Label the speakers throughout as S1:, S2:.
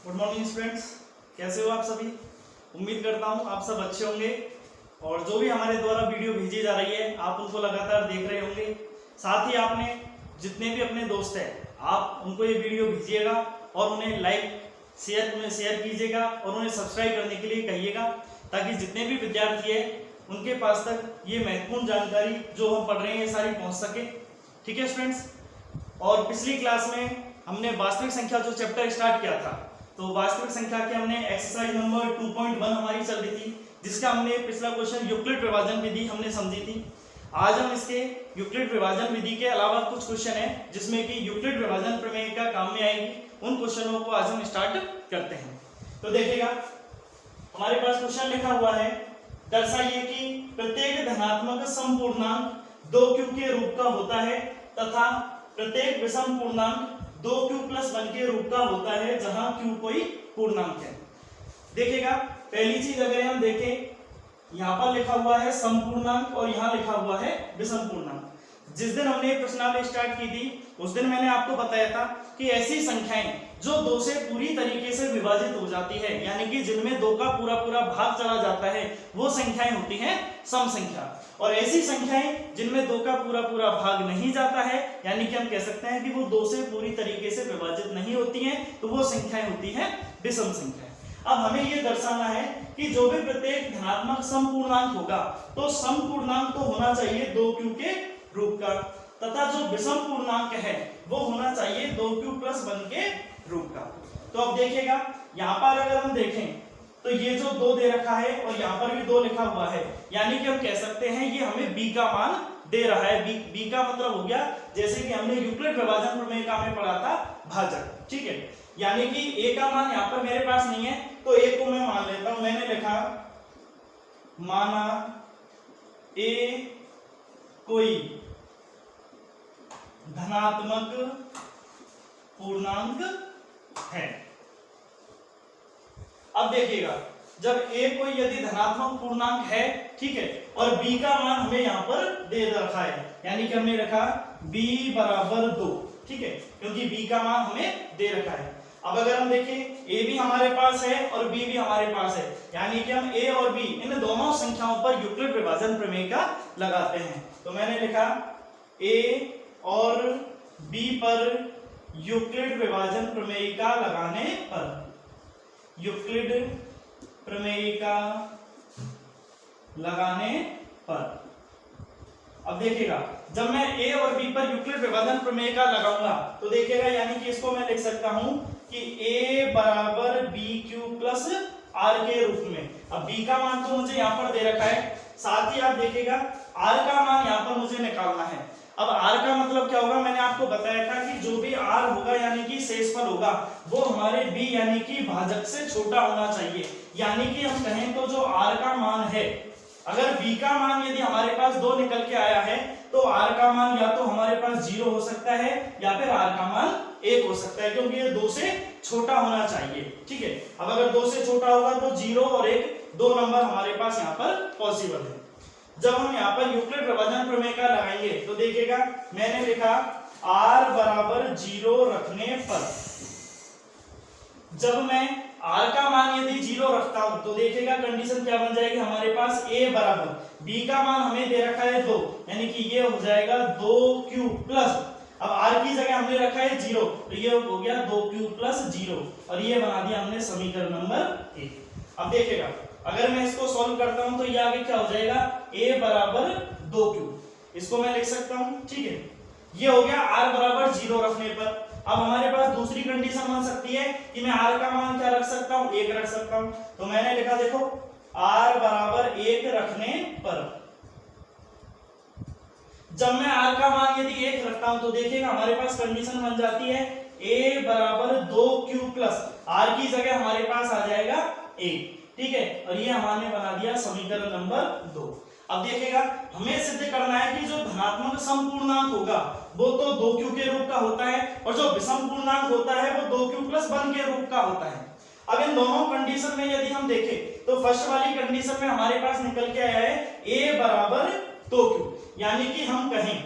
S1: Good morning students, कैसे हो आप सभी। उम्मीद करता हूँ आप सब अच्छे होंगे और जो भी हमारे द्वारा वीडियो भेजी जा रही है आप उनको लगातार देख रहे होंगे। साथ ही आपने जितने भी अपने दोस्त हैं आप उनको ये वीडियो भेजिएगा और उन्हें लाइक शेयर कीजिएगा और उन्हें सब्सक्राइब करने के लिए कहिएगा, ताकि जितने भी विद्यार्थी हैं उनके पास तक ये महत्वपूर्ण जानकारी जो हम पढ़ रहे हैं ये सारी पहुँच सके। ठीक है स्टूडेंट्स। और पिछली क्लास में हमने वास्तविक संख्या जो चैप्टर स्टार्ट किया था, तो वास्तविक संख्या के हमने एक्सरसाइज नंबर 2.1 हमारी चल रही थी, जिसका हमने पिछला क्वेश्चन यूक्लिड विभाजन विधि हमने समझी थी। आज हम इसके यूक्लिड विभाजन विधि के अलावा कुछ क्वेश्चन है जिसमें कि यूक्लिड विभाजन प्रमेय का काम में आएगी, उन क्वेश्चनों को आज हम स्टार्ट करते हैं। तो देखिएगा हमारे पास क्वेश्चन लिखा हुआ है, दर्शाइए कि प्रत्येक धनात्मक समपूर्णांक 2q के रूप का होता है तथा प्रत्येक विषम पूर्णांक 2q + 1 के रूप का होता है जहां q कोई पूर्णांक है। देखिएगा पहली चीज अगर हम देखें, यहाँ पर लिखा हुआ है समपूर्णांक और यहाँ लिखा हुआ है विषम पूर्णांक। जिस दिन हमने प्रश्नावली स्टार्ट की थी उस दिन मैंने आपको बताया था कि ऐसी संख्याएं जो 2 से पूरी तरीके से विभाजित हो जाती है, यानी कि जिनमें 2 का पूरा भाग चला जाता है, वो संख्याएं होती हैं सम संख्या। और ऐसी संख्याएं जिनमें 2 का पूरा भाग नहीं जाता है, यानी कि हम कह सकते हैं कि वो 2 से पूरी तरीके से विभाजित नहीं होती हैं, तो वो संख्याएं होती हैं विषम संख्याएं। अब हमें ये दर्शाना है कि जो भी प्रत्येक धनात्मक समपूर्णांक होगा तो समपूर्णांक तो होना चाहिए 2q के रूप का, तथा जो विषम पूर्णांक है वो होना चाहिए 2q + 1 के रूप का। तो अब देखिएगा यहाँ पर अगर हम देखें तो ये जो 2 दे रखा है और यहाँ पर भी 2 लिखा हुआ है, यानी कि हम कह सकते हैं ये हमें b का मान दे रहा है। b का मतलब हो गया, जैसे कि हमने यूक्लिड विभाजन प्रमेय का में पढ़ा था, भाजक। ठीक है, यानी कि a का मान यहाँ पर मेरे पास नहीं है तो a को मैं मान लेता हूं। मैंने लिखा माना a कोई धनात्मक पूर्णांक है। अब देखिएगा जब a कोई यदि धनात्मक पूर्णांक है, ठीक है, और b का मान हमें यहाँ पर दे रखा है, यानी कि हमने रखा b = 2, ठीक है, क्योंकि b का मान हमें दे रखा है। अब अगर हम देखें a भी हमारे पास है और b भी हमारे पास है, यानी कि हम a और b इन दोनों संख्याओं पर यूक्लिड विभाजन प्रमेय का लगाते हैं। तो मैंने लिखा a और b पर यूक्लिड विभाजन प्रमेय का लगाने पर, यूक्लिड प्रमेय का लगाने पर। अब देखिएगा जब मैं a और b पर यूक्लिड विभाजन प्रमेय का लगाऊंगा तो देखिएगा, यानी कि इसको मैं लिख सकता हूं कि a = bq + r के रूप में। अब b का मान तो मुझे यहाँ पर दे रखा है, साथ ही आप देखिएगा r का मान यहाँ पर मुझे निकालना है। अब r का मतलब क्या होगा, मैंने आपको बताया था कि जो भी r होगा यानी कि शेषफल होगा वो हमारे b यानी कि भाजक से छोटा होना चाहिए। यानी कि हम कहें तो जो r का मान है, अगर b का मान यदि हमारे पास 2 निकल के आया है तो r का मान या तो हमारे पास 0 हो सकता है या फिर r का मान 1 हो सकता है, क्योंकि ये 2 से छोटा होना चाहिए। ठीक है, अब अगर 2 से छोटा होगा तो 0 और 1 2 नंबर हमारे पास यहाँ पर पॉसिबल है। जब हम यहाँ पर यूक्लिड विभाजन प्रमेय का लगाएंगे तो देखिएगा मैंने लिखा r = 0 रखने पर, जब मैं r का मान यदि 0 रखता हूं तो देखिएगा कंडीशन क्या बन जाएगी हमारे पास, a = b का मान हमें दे रखा है 2, यानी कि ये हो जाएगा 2q +, अब r की जगह हमने रखा है 0 तो ये हो गया 2q + 0 और ये बना दिया हमने समीकरण नंबर 1। अब देखिएगा अगर मैं इसको सॉल्व करता हूं तो ये आगे क्या हो जाएगा, a = 2q, इसको मैं लिख सकता हूं। ठीक है, ये हो गया r = 0 रखने पर। अब हमारे पास दूसरी कंडीशन बन सकती है कि मैं r का मान क्या रख सकता हूं, 1 रख सकता हूं। तो मैंने लिखा देखो r = 1 रखने पर, जब मैं r का मान यदि 1 रखता हूं तो देखिएगा हमारे पास कंडीशन बन जाती है a = 2q + r की जगह हमारे पास आ जाएगा 1। ठीक है, और ये हमने बना दिया समीकरण नंबर 2। अब देखिएगा हमें सिद्ध करना है कि जो धनात्मक समपूर्णांक होगा वो तो 2q के रूप का होता है और जो विषम पूर्णांक होता है वो 2q + 1 के रूप का होता है। अब इन दोनों कंडीशन में यदि हम देखें तो फर्स्ट वाली कंडीशन में हमारे पास निकल के आया है a = 2q, यानी कि हम कहें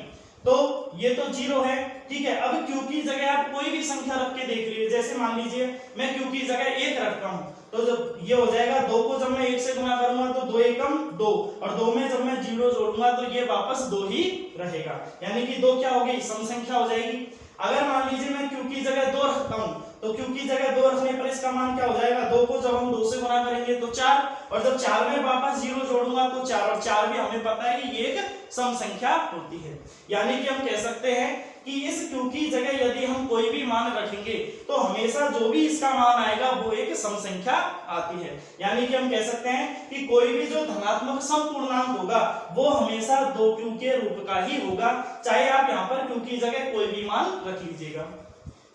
S1: तो ये तो 0 है ठीक है। अब q की जगह आप कोई भी संख्या रख के देख लीजिए, जैसे मान लीजिए मैं q की जगह 1 रखता हूं, तो जब ये हो जाएगा 2 को जब मैं 1 से गुना करूंगा तो 2 एकम 2, और 2 में जब मैं 0 जोड़ूंगा तो ये वापस 2 ही रहेगा, यानी कि 2 क्या हो गई, सम संख्या हो जाएगी। अगर मान लीजिए मैं q की जगह 2 रखता हूं, तो q की जगह 2 रखने पर इसका मान क्या हो जाएगा, 2 को जब हम 2 से गुना करेंगे तो 4, और जब 4 में वापस 0 जोड़ूंगा तो 4, और 4 भी हमें पता है कि ये एक सम संख्या होती है। यानी कि हम कह सकते हैं कि इस q की जगह यदि हम कोई भी मान रखेंगे तो हमेशा जो भी इसका मान आएगा वो एक सम संख्या आती है। यानी कि हम कह सकते हैं कि कोई भी जो धनात्मक सम पूर्णांक होगा वो हमेशा 2q के रूप का ही होगा, चाहे आप यहाँ पर q की जगह कोई भी मान रख लीजिएगा।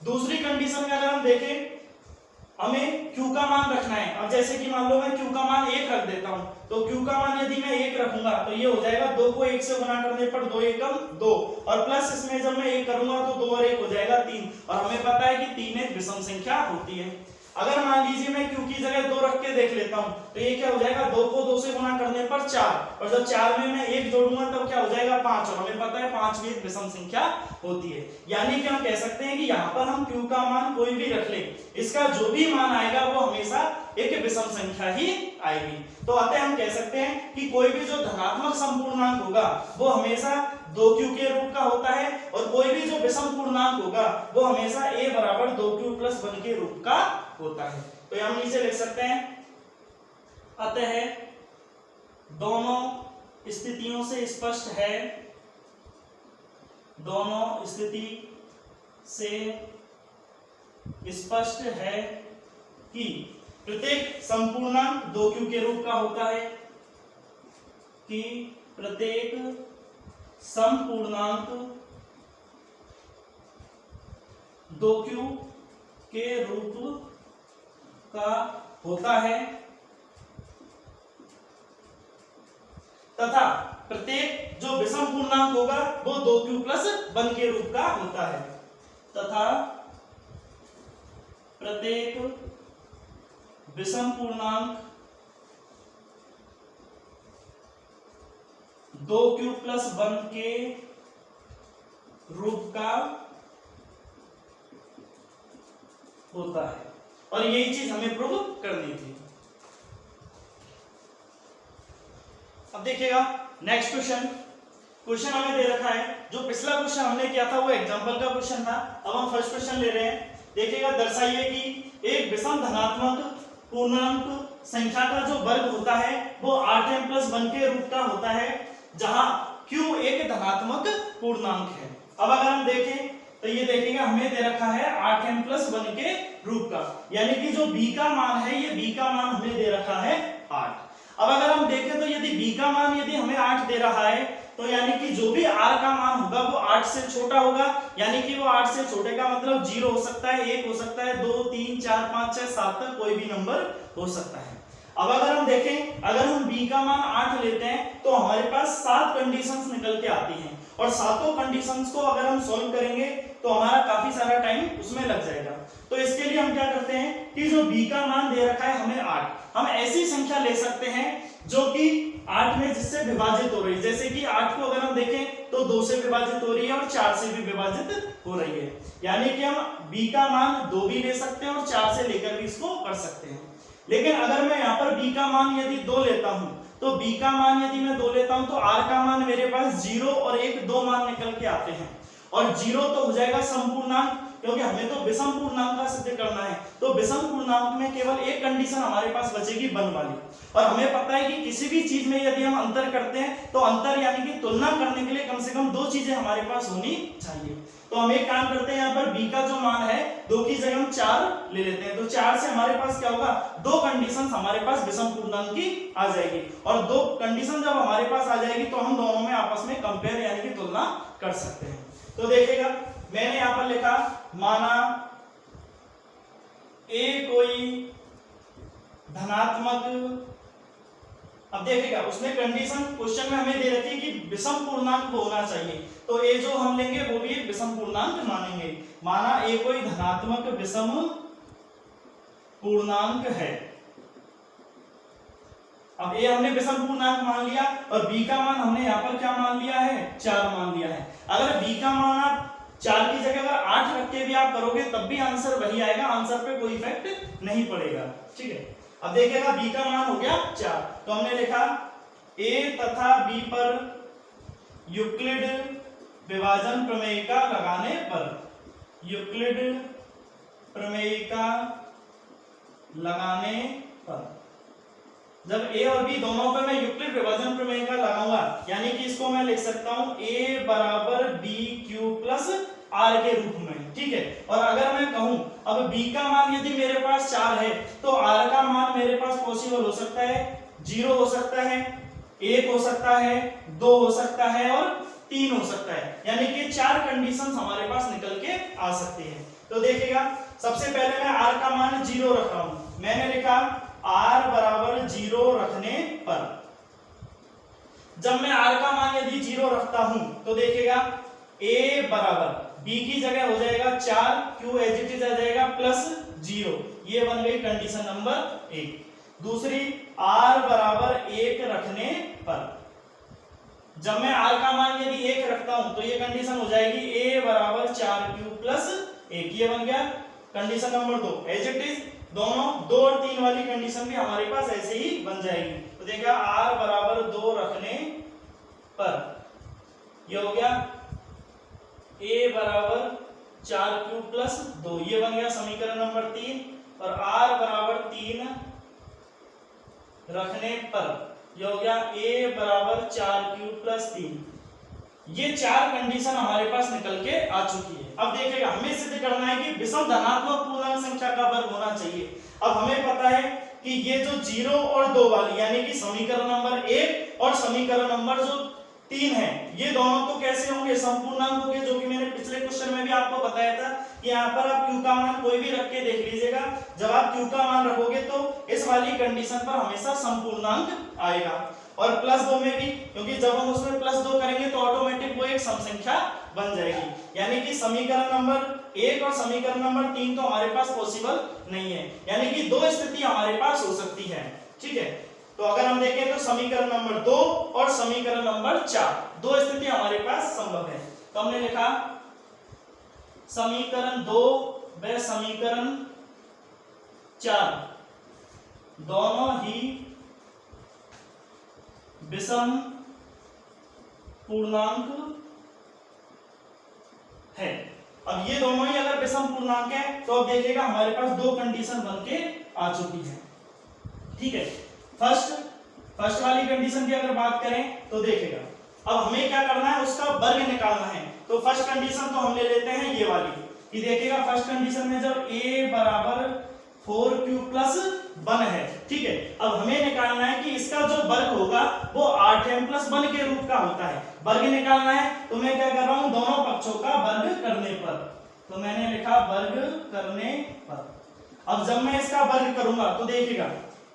S1: दूसरी कंडीशन में अगर हम देखें, हमें q का मान रखना है। अब जैसे कि मान लो मैं q का मान 1 रख देता हूं, तो q का मान यदि मैं 1 रखूंगा तो ये हो जाएगा 2 को 1 से गुना करने पर 2 एकम 2, और प्लस इसमें जब मैं 1 करूंगा तो 2 और 1 हो जाएगा 3, और हमें पता है कि 3 एक विषम संख्या होती है। अगर मान लीजिए मैं q की जगह 2 रख के देख लेता हूं, तो ये क्या हो जाएगा, 2 को 2 से गुना करने पर 4, और जब 4 में मैं 1 जोड़ूंगा तब क्या हो जाएगा 5, और हमें पता है 5 भी एक विषम संख्या होती है। यानी कि हम कह सकते हैं कि यहाँ पर हम q का मान कोई भी रख ले, इसका जो भी मान आएगा वो हमेशा एक विषम संख्या ही आएगी। तो अतः हम कह सकते हैं कि कोई भी जो धनात्मक समपूर्णांक होगा वो हमेशा 2q के रूप का होता है, और कोई भी जो विषम पूर्णांक होगा वो हमेशा a बराबर 2q + 1 के रूप का होता है। तो हम नीचे लिख सकते हैं, अतः दोनों स्थितियों से स्पष्ट है, दोनों स्थिति से स्पष्ट है कि प्रत्येक संपूर्णांक 2q के रूप का होता है, कि प्रत्येक संपूर्णांक 2q के रूप का होता है, तथा प्रत्येक जो विषम पूर्णांक होगा वो 2q + 1 के रूप का होता है, तथा प्रत्येक विषम पूर्णांक 2q + 1 के रूप का होता है। और यही चीज हमें प्रूव करनी थी। अब देखिएगा नेक्स्ट क्वेश्चन हमें दे रखा है, जो पिछला क्वेश्चन हमने किया था वो एग्जांपल का क्वेश्चन था। अब हम फर्स्ट क्वेश्चन ले रहे हैं। देखिएगा, दर्शाइए कि एक विषम धनात्मक पूर्णांक संख्या का जो वर्ग होता है वो 8m + 1 के रूप का होता है, जहां q एक धनात्मक पूर्णांक है। अब अगर हम देखें तो ये देखिएगा हमें दे रखा है 8m + 1 के रूप का, यानी कि जो b का मान है, ये b का मान हमें दे रखा है 8। अब अगर हम देखें तो यदि b का मान यदि हमें 8 दे रहा है तो यानी कि जो भी r का मान होगा वो 8 से छोटा होगा, यानी कि वो 8 से छोटे का मतलब 0 हो सकता है, 1 हो सकता है, 2 3 4 5 6 7 तक कोई भी नंबर हो सकता है। अब अगर हम देखें, अगर हम b का मान 8 लेते हैं तो हमारे पास 7 कंडीशंस निकल के आती हैं, और सातों कंडीशंस को अगर हम सॉल्व करेंगे तो हमारा काफी सारा टाइम उसमें लग जाएगा। तो इसके लिए हम क्या करते हैं कि जो b का मान दे रखा है हमें 8, हम ऐसी संख्या ले सकते हैं जो कि 8 में जिससे विभाजित हो रही है। जैसे कि 8 को अगर हम देखें तो 2 से विभाजित हो रही है और 4 से भी विभाजित हो रही है, यानी कि हम b का मान 2 भी ले सकते हैं और 4 से लेकर भी इसको कर सकते हैं। लेकिन अगर मैं यहाँ पर b का मान यदि 2 लेता हूँ, तो b का मान यदि मैं 2 लेता हूँ तो r का मान मेरे पास 0 और 1 दो मान निकल के आते हैं, और 0 तो हो जाएगा संपूर्णांक, क्योंकि हमें तो विषम पूर्णांक का सिद्ध करना है। तो विषम पूर्णांक में केवल एक कंडीशन हमारे पास बचेगी 1 वाली, और हमें पता है कि किसी भी चीज में यदि हम अंतर करते हैं तो अंतर यानी कि तुलना करने के लिए कम से कम 2 चीजें हमारे पास होनी चाहिए। तो हम एक काम करते हैं, यहाँ पर b का जो मान है 2 की जगह हम 4 ले लेते हैं, तो 4 से हमारे पास क्या होगा, 2 कंडीशन हमारे पास विषम पूर्णांक की आ जाएगी, और 2 कंडीशन जब हमारे पास आ जाएगी तो हम दोनों में आपस में कंपेयर यानी कि तुलना कर सकते हैं। तो देखिएगा मैंने यहाँ पर लिखा, माना a कोई धनात्मक, अब देखिएगा उसने कंडीशन क्वेश्चन में हमें दे रखी है कि विषम पूर्णांक होना चाहिए, तो a जो हम लेंगे वो भी एक विषम पूर्णांक मानेंगे। माना a कोई धनात्मक विषम पूर्णांक है। अब a हमने विषम पूर्णांक मान लिया, और b का मान हमने यहाँ पर क्या मान लिया है, 4 मान लिया है। अगर b का मान आप 4 की जगह अगर 8 रख के भी आप करोगे तब भी आंसर वही आएगा, आंसर पे कोई इफेक्ट नहीं पड़ेगा। ठीक है, अब देखिएगा b का मान हो गया 4, तो हमने लिखा a तथा b पर यूक्लिड विभाजन प्रमेय का लगाने पर, यूक्लिड प्रमेय का लगाने पर, जब a और b दोनों पे मैं यूक्लिड विभाजन प्रमेय का लगाऊंगा, यानी कि इसको मैं लिख सकता हूं a बराबर b क्यू प्लस r के रूप में। ठीक है, और अगर मैं कहूं अब b का मान यदि मेरे पास 4 है तो r का मान मेरे पास पॉसिबल हो सकता है 0 हो सकता है, 1 हो सकता है, 2 हो सकता है और 3 हो सकता है, यानी कि 4 कंडीशंस हमारे पास निकल के आ सकती हैं। तो देखिएगा सबसे पहले मैं r का मान 0 रख रहा हूं, मैंने लिखा r बराबर 0 रखने पर, जब मैं r का मान यदि 0 रखता हूं तो देखिएगा a बराबर b की जगह हो जाएगा 4, q एज इट इज आ जाएगा प्लस 0, ये बन गई कंडीशन नंबर 1। दूसरी r बराबर 1 रखने पर, जब मैं r का मान यदि 1 रखता हूं तो ये कंडीशन हो जाएगी a बराबर 4q प्लस 1, ये बन गया condition number 2 as it is. दोनों 2 और 3 वाली कंडीशन भी हमारे पास ऐसे ही बन जाएगी। तो देखिए r बराबर 2 रखने पर ये हो गया a बराबर 4q प्लस 2, ये बन गया समीकरण नंबर 3, और r बराबर 3 रखने पर ये हो गया a बराबर 4q प्लस 3। ये 4 कंडीशन हमारे पास निकल के आ चुकी है। अब देखिएगा हमें सिद्ध करना है कि विषम धनात्मक पूर्णांक संख्या का वर्ग होना चाहिए। अब हमें पता है कि ये जो 0 और 2 वाली यानी कि समीकरण नंबर 1 और समीकरण नंबर जो 3 है, ये दोनों तो कैसे होंगे, संपूर्णांक होंगे, जो कि मैंने पिछले क्वेश्चन में भी आपको बताया था कि यहाँ पर आप q का मान कोई भी रख के देख लीजिएगा, जब आप q का मान रखोगे तो इस वाली कंडीशन पर हमेशा संपूर्णांक आएगा। और प्लस 2 में भी, क्योंकि जब हम उसमें प्लस 2 करेंगे तो ऑटोमेटिक वो एक सम संख्या बन जाएगी, यानी कि समीकरण नंबर 1 और समीकरण नंबर 3 तो हमारे पास पॉसिबल नहीं है, यानी कि 2 स्थिति हमारे पास हो सकती है। ठीक है, तो अगर हम देखें तो समीकरण नंबर 2 और समीकरण नंबर 4 2 स्थिति हमारे पास संभव है। तो हमने लिखा समीकरण 2 व समीकरण 4 दोनों ही विषम पूर्णांक है। अब ये दोनों ही अगर विषम पूर्णांक है तो अब देखिएगा हमारे पास 2 कंडीशन बन के आ चुकी है। ठीक है, फर्स्ट वाली कंडीशन की अगर बात करें तो देखिएगा अब हमें क्या करना है, उसका वर्ग निकालना है। तो फर्स्ट कंडीशन तो हम ले लेते हैं ये वाली कि देखिएगा फर्स्ट कंडीशन में जब a बराबर 4q प्लस 1 है, ठीक है, अब हमें निकालना है कि इसका जो वर्ग होगा वो 8m प्लस 1 के रूप का होता है। वर्ग निकालना है तो मैं क्या कर रहा हूं, दोनों पक्षों का वर्ग करने पर, तो मैंने लिखा वर्ग करने पर। अब जब मैं इसका वर्ग करूंगा तो देखिएगा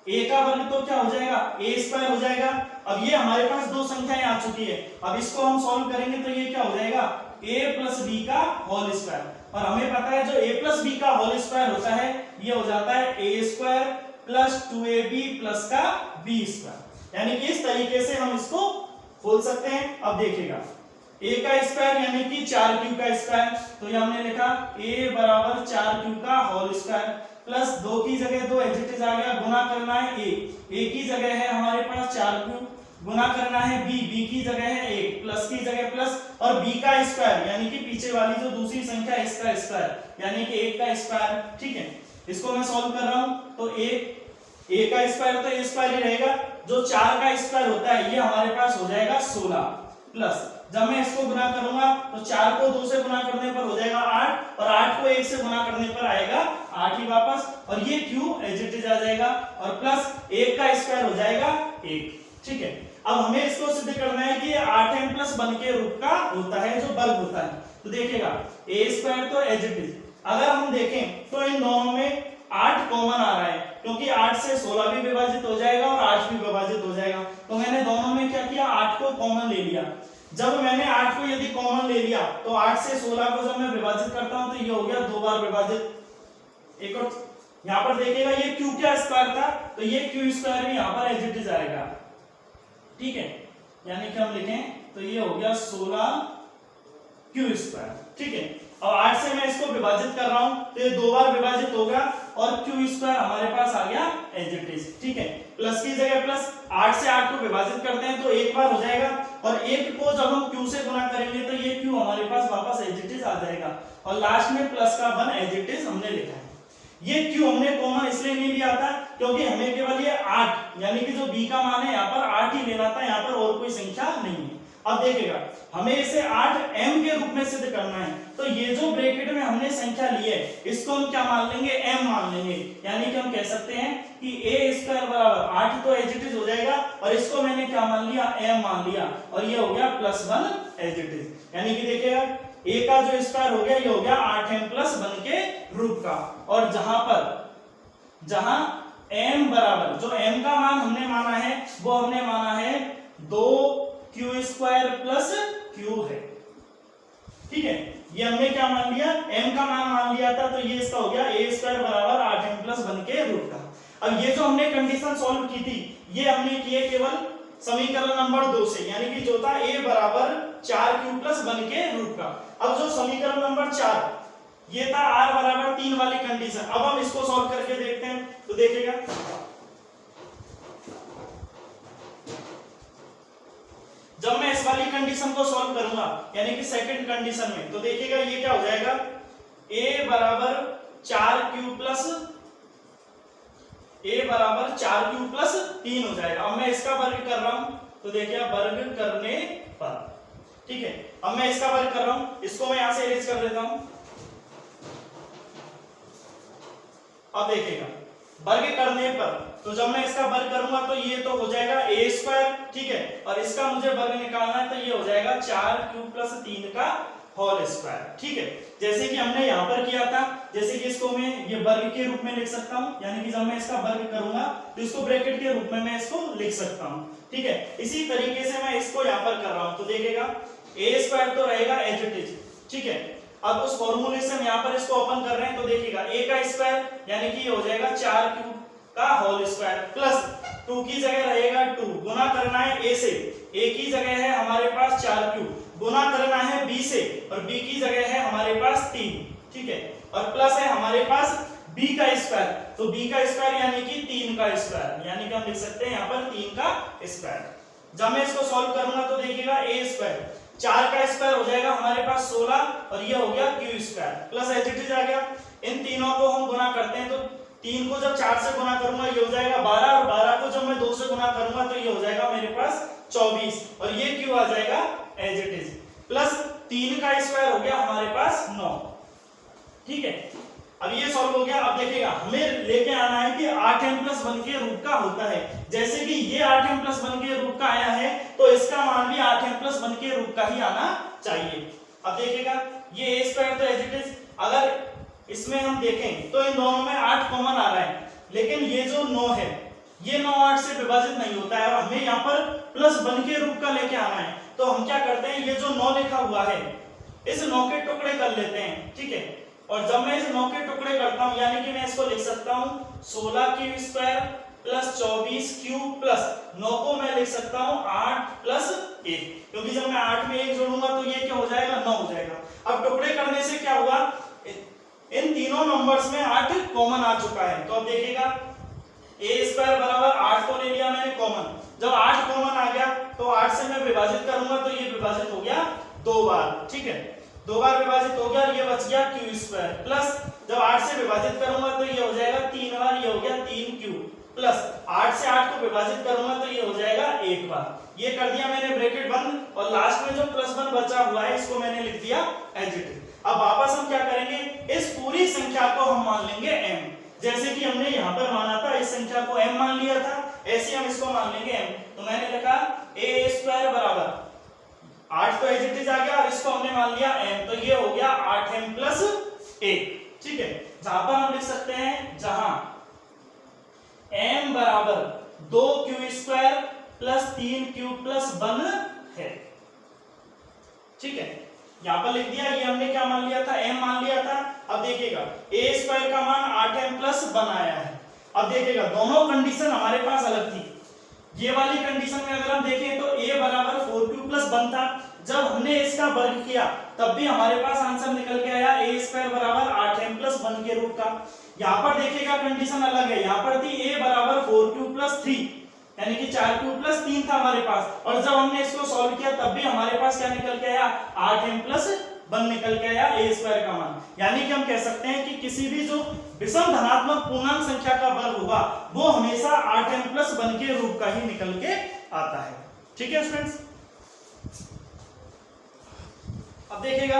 S1: a का वर्ग तो क्या हो जाएगा, a स्क्वायर हो जाएगा। अब ये हमारे पास 2 संख्याएं आ चुकी है, अब इसको हम सॉल्व करेंगे तो ये क्या हो जाएगा, a प्लस b का होल स्क्वायर, और हमें पता है जो a प्लस b का होल स्क्वायर होता है ये हो जाता है a square plus 2ab plus का b स्क्वायर, यानी कि इस तरीके से हम इसको खोल सकते हैं। अब देखिएगा a का स्क्वायर यानी कि 4q का स्क्वायर, तो ये हमने लिखा a बराबर 4q का होल स्क्वायर प्लस 2 की जगह 2 एज इट इज आ गया, गुना करना है a की जगह है हमारे पास 4q, गुना करना है b की जगह है 1, प्लस की जगह प्लस, और b का स्क्वायर यानी कि पीछे वाली जो दूसरी संख्या है इसका स्क्वायर यानी कि 1 का स्क्वायर। ठीक है, इसको मैं सॉल्व कर रहा हूं तो a का स्क्वायर तो a स्क्वायर ही रहेगा, जो 4 का स्क्वायर होता है ये हमारे पास हो जाएगा 16, प्लस जब मैं इसको गुना करूंगा तो 4 को 2 से गुना करने पर हो जाएगा 8, और 8 को 1 से गुना करने पर आएगा 8 ही वापस, और ये q एज इट इज आ जाएगा, और प्लस 1 का स्क्वायर हो जाएगा 1। ठीक है, अब हमें इसको सिद्ध करना है कि ये 8m प्लस 1 के रूप का होता है जो वर्ग होता है। तो देखिएगा a स्क्वायर तो एज इट इज, अगर हम देखें तो इन दोनों में 8 कॉमन आ रहा है, क्योंकि 8 से 16 भी विभाजित हो जाएगा और 8 भी विभाजित हो जाएगा, तो मैंने दोनों में क्या किया, 8 को कॉमन ले लिया। जब मैंने 8 को यदि कॉमन ले लिया तो 8 से 16 को जब मैं विभाजित करता हूं तो ये हो गया 2 बार विभाजित। एक और यहां पर देखिएगा ये q क्या स्क्वायर था, तो ये q स्क्वायर भी यहां पर एज इट इज आएगा। ठीक है, यानी कि हम लिखें तो ये हो गया 16q स्क्वायर। ठीक है। अब 8 से मैं इसको विभाजित कर रहा हूं तो ये 2 बार विभाजित हो गया और क्यू स्क्वायर हमारे पास आ गया एज इट इज, ठीक है। प्लस की जगह प्लस, 8 से 8 को विभाजित करते हैं तो एक बार हो जाएगा और एक को जब हम क्यू से गुना करेंगे तो ये क्यू हमारे पास वापस एज इट इज आ जाएगा और लास्ट में प्लस का 1 एज इट इज हमने लिखा है। ये क्यू हमने कॉमन इसलिए नहीं लिया था क्योंकि हमें केवल ये 8 यानी कि जो बी का मान है यहाँ पर 8 ही लेना था, यहाँ पर और कोई संख्या नहीं है। अब देखिएगा हमें इसे 8 m के रूप में सिद्ध करना है तो ये जो ब्रैकेट में हमने संख्या ली है इसको हम क्या मान लेंगे, m मान लेंगे। यानी कि हम कह सकते हैं कि a स्क्वायर बराबर 8 तो एज इट इज हो जाएगा और इसको मैंने क्या मान लिया, m मान लिया और ये हो गया +1 एज इट इज। यानी कि देखिएगा a का जो स्क्वायर हो गया ये हो गया 8m + 1 के रूप का और जहां m बराबर जो m का मान हमने माना है वो हमने माना है 2q स्क्वायर प्लस q है, ठीक है। ये हमने क्या मान लिया, m का मान मान लिया था तो ये इसका हो गया a स्क्वायर बराबर 8m + 1 के रूप का। अब ये जो हमने कंडीशन सॉल्व की थी ये हमने की है केवल समीकरण नंबर 2 से, यानी कि जो था a बराबर 4q + 1 के रूप का। अब जो समीकरण नंबर 4 ये था r बराबर 3 वाली कंडीशन, अब हम इसको सॉल्व करके देखते हैं तो देखिएगा जब मैं इस वाली कंडीशन को सॉल्व करूंगा यानी कि सेकंड कंडीशन में तो देखिएगा ये क्या हो जाएगा, a बराबर 4q + 3 हो जाएगा। अब मैं इसका वर्ग कर रहा हूं तो देखिए वर्ग करने पर, ठीक है। अब मैं इसका वर्ग कर रहा हूं, इसको मैं यहां से इरेज कर देता हूं। अब देखिएगा वर्ग करने पर तो जब मैं इसका वर्ग करूंगा तो ये तो हो जाएगा a स्क्वायर, ठीक है, और इसका मुझे वर्ग निकालना है तो ये हो जाएगा 4q + 3 का होल स्क्वायर, ठीक है। जैसे कि हमने यहाँ पर किया था, जैसे कि इसको मैं ये वर्ग के रूप में लिख सकता हूँ, यानी कि जब मैं इसका वर्ग करूंगा तो इसको ब्रैकेट के रूप में मैं इसको लिख सकता हूँ, ठीक है। इसी तरीके से मैं इसको यहाँ पर कर रहा हूँ तो देखिएगा a स्क्वायर तो रहेगा एज इट इज, ठीक है। अब उस फॉर्मूले से हम यहाँ पर इसको ओपन कर रहे हैं तो देखिएगा a का स्क्वायर यानी कि ये हो जाएगा 4q का होल स्क्वायर प्लस 2 की जगह रहेगा 2, गुना करना है a से, a की जगह है हमारे पास 4q, गुना करना है b से और b की जगह है हमारे पास 3, ठीक है, और प्लस है हमारे पास b का स्क्वायर, तो b का स्क्वायर यानी कि 3 का स्क्वायर, यानी कि हम लिख सकते हैं यहाँ पर 3 का स्क्वायर। जब मैं इसको सॉल्व करूंगा तो देखिएगा a स्क्वायर 4 का स्क्वायर हो जाएगा हमारे पास 16 और ये हो गया q square plus as it is आ गया। इन तीनों को हम गुना करते हैं तो 3 को जब 4 से गुना करूंगा ये हो जाएगा 12 और 12 को जब मैं 2 से गुना करूंगा तो ये हो जाएगा मेरे पास 24 और ये q आ जाएगा एज इट इज प्लस 3 का स्क्वायर हो गया हमारे पास 9, ठीक है। अब ये सॉल्व हो गया। अब देखिएगा हमें लेके आना है कि 8m + 1 के रूप का होता है, जैसे कि ये 8m + 1 के रूप का आया है तो इसका मान भी 8m + 1 के रूप का ही आना चाहिए। अब देखिएगा ये a स्क्वायर तो एज इट इज, अगर इसमें हम देखें तो इन दोनों में 8 कॉमन आ रहा है, लेकिन ये जो 9 है ये 9 8 से विभाजित नहीं होता है और हमें यहाँ पर +1 के रूप का लेके आना है। तो हम क्या करते हैं, ये जो 9 लिखा हुआ है इस 9 के टुकड़े कर लेते हैं, ठीक है। और जब मैं इस 9 के टुकड़े करता हूं यानी कि मैं इसको लिख सकता हूं 16q square plus 24q plus 9 को मैं लिख सकता हूं 8 + 1, क्योंकि जब मैं 8 में 1 जोड़ूंगा तो ये क्या हो जाएगा 9 हो जाएगा। अब टुकड़े करने से क्या हुआ, इन तीनों नंबर्स में 8 कॉमन आ चुका है। तो अब देखिएगा a स्क्वायर बराबर 8 को ले लिया मैंने कॉमन, जब 8 कॉमन आ गया तो 8 से मैं विभाजित करूंगा तो ये विभाजित हो गया 2 बार, ठीक है, 2 बार विभाजित हो गया और ये बच गया q स्क्वायर प्लस जब 8 से विभाजित करूंगा तो ये हो जाएगा 3 बार, ये हो गया 3q प्लस 8 से 8 को विभाजित करूंगा तो ये हो जाएगा 1 बार। ये कर दिया मैंने ब्रैकेट बंद और लास्ट में जो +1 बचा हुआ है इसको मैंने लिख दिया एज इट इज। अब वापस हम क्या करेंगे, इस पूरी संख्या को हम मान लेंगे m, जैसे कि हमने यहाँ पर माना था इस संख्या को m मान लिया था, ऐसे हम इसको मान लेंगे m। तो मैंने लिखा a स्क्वायर बराबर 8 तो एज इट इज आ गया और इसको हमने मान लिया m, तो ये हो गया 8m + 1, ठीक है। जहां पर हम लिख सकते हैं जहां m बराबर 2q square plus 3q plus 1 है, ठीक है, यहां पर लिख दिया। ये हमने क्या मान लिया था, m मान लिया था। अब देखिएगा a स्क्वायर का मान 8m + 1 आया है। अब देखिएगा दोनों कंडीशन हमारे पास अलग थी। ये वाली कंडीशन में अगर हम देखें तो a बराबर 4q + 1 था, जब हमने इसका वर्ग किया तब भी हमारे पास आंसर निकल के आया a स्क्वायर बराबर 8m प्लस 1 के रूप का। यहाँ पर देखिएगा कंडीशन अलग है, यहाँ पर थी a बराबर 4q प्लस 3 यानी कि 4q प्लस 3 था हमारे पास, और जब हमने इसको सॉल्व किया तब भी हमारे पास क्या निकल के आया 8m प्लस 1 निकल के आया a स्क्वायर का मान। यानी कि हम कह सकते हैं कि किसी भी जो विषम धनात्मक पूर्णांक संख्या का वर्ग होगा वो हमेशा 8m प्लस 1 के रूप का ही निकल के आता है। ठीक है स्टूडेंट्स, अब देखिएगा